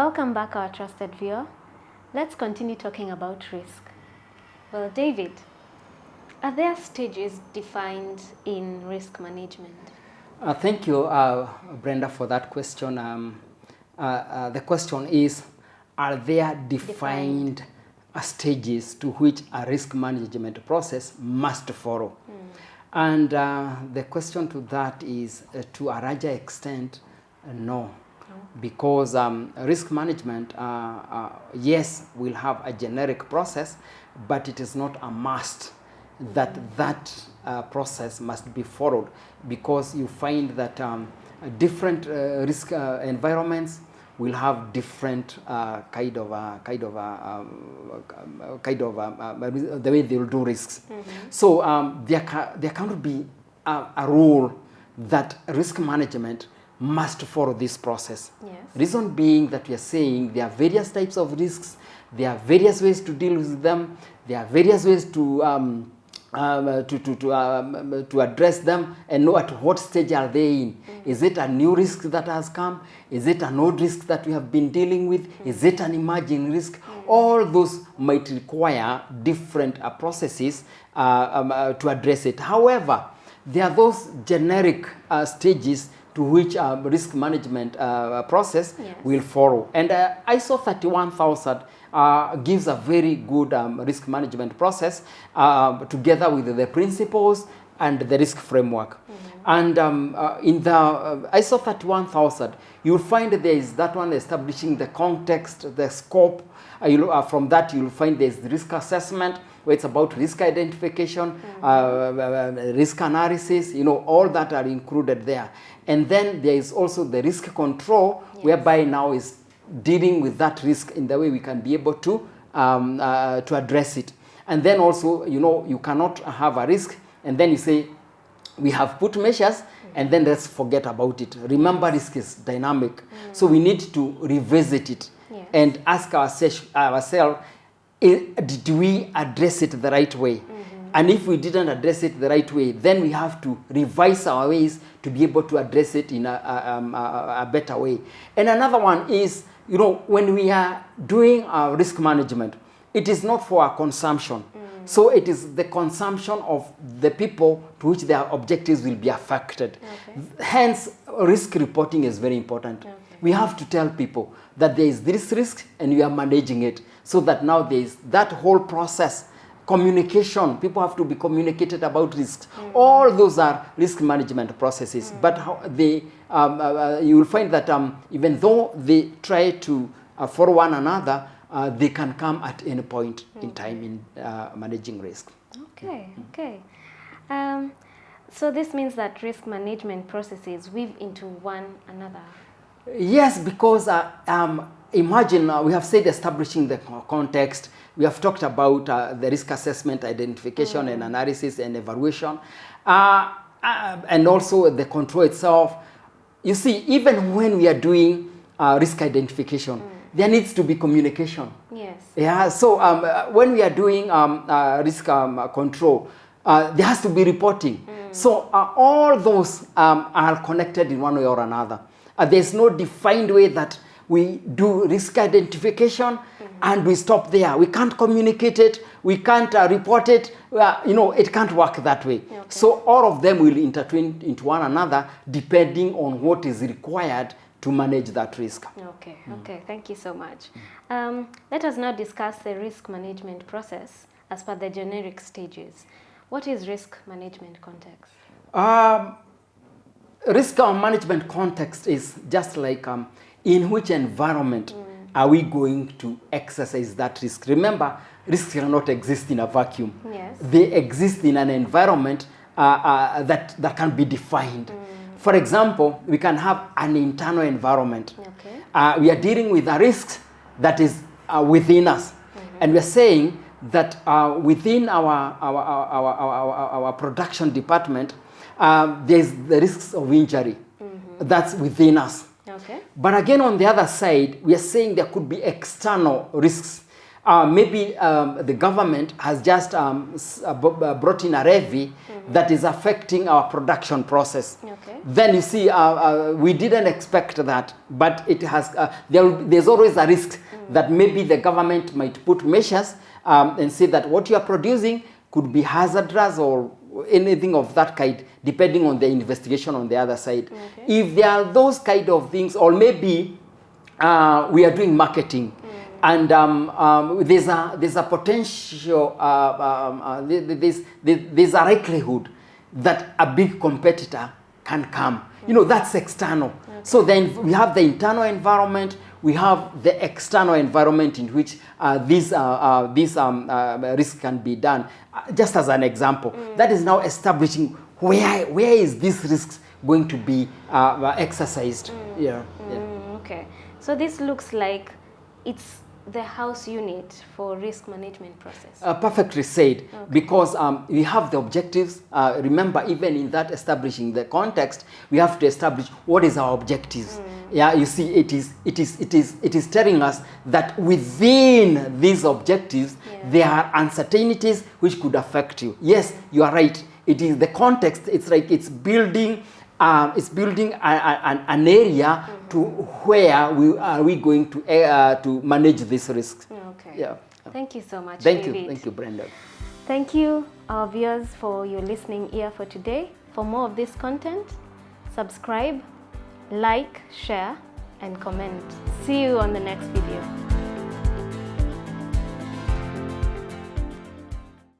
Welcome back, our trusted viewer. Let's continue talking about risk. Well, David, are there stages defined in risk management? Thank you, Brenda, for that question. The question is, are there defined stages to which a risk management process must follow? And the question to that is, to a larger extent, no. Because risk management, yes, will have a generic process, but it is not a must that process must be followed, because you find that different risk environments will have different the way they will do risks. So there cannot be a rule that risk management must follow this process. Yes. Reason being that we are saying there are various types of risks, there are various ways to deal with them, there are various ways to address them and know at what stage are they in. Is it a new risk that has come? Is it an old risk that we have been dealing with? Is it an emerging risk? All those might require different processes to address it. However, there are those generic stages to which risk management process will follow. And ISO 31000 gives a very good risk management process together with the principles and the risk framework. And in the ISO 31000, you'll find there is that one establishing the context, the scope. From that, you'll find there's the risk assessment, where it's about risk identification, risk analysis, all that are included there. And then there is also the risk control, whereby now is dealing with that risk in the way we can be able to address it. And then also, you cannot have a risk and then you say, we have put measures and then let's forget about it. Remember, risk is dynamic. So we need to revisit it and ask ourselves, did we address it the right way? And if we didn't address it the right way, then we have to revise our ways to be able to address it in a better way. And another one is, when we are doing our risk management, it is not for our consumption. So it is the consumption of the people to which their objectives will be affected. Hence, risk reporting is very important. We have to tell people that there is this risk and we are managing it, so that now there is that whole process. Communication, people have to be communicated about risks. All those are risk management processes. But how they, you will find that even though they try to follow one another, they can come at any point in time in managing risk. Okay. So this means that risk management processes weave into one another. Yes, because imagine we have said establishing the context. We have talked about the risk assessment, identification and analysis and evaluation, and also the control itself. You see, even when we are doing risk identification, there needs to be communication. Yes. Yeah. So when we are doing risk control, there has to be reporting. So all those are connected in one way or another. There's no defined way that we do risk identification and we stop there. We can't communicate it. We can't report it. It can't work that way. So all of them will intertwine into one another depending on what is required to manage that risk. Okay. Thank you so much. Let us now discuss the risk management process as per the generic stages. What is risk management context? Risk management context is just like in which environment are we going to exercise that risk. Remember, risks cannot exist in a vacuum. Yes. They exist in an environment that can be defined. For example, we can have an internal environment. We are dealing with a risk that is within us. And we are saying that within our production department, there's the risks of injury. That's within us. But again, on the other side, we are saying there could be external risks maybe the government has just brought in a levy that is affecting our production process. Okay. Then you see, we didn't expect that, but it has. There's always a risk that maybe the government might put measures and say that what you are producing could be hazardous or anything of that kind, depending on the investigation on the other side. Okay. If there are those kind of things, or maybe we are doing marketing, and there's a potential, there's a likelihood that a big competitor can come. You know, that's external. Okay. So then we have the internal environment, we have the external environment in which these risks can be done. Just as an example, that is now establishing where is this risk going to be exercised. Yeah. Okay. So this looks like it's the house unit for risk management process. Perfectly said, Okay. because we have the objectives. Remember, even in that establishing the context, we have to establish what is our objectives. Yeah, you see, it is telling us that within these objectives, there are uncertainties which could affect you. Yes, you are right. It is the context. It's like it's building an area to where we going to manage these risks. Okay. Yeah. Thank you so much, Thank David. you, Brenda. Thank you, our viewers, for your listening ear for today. For more of this content, subscribe, like, share, and comment. See you on the next video.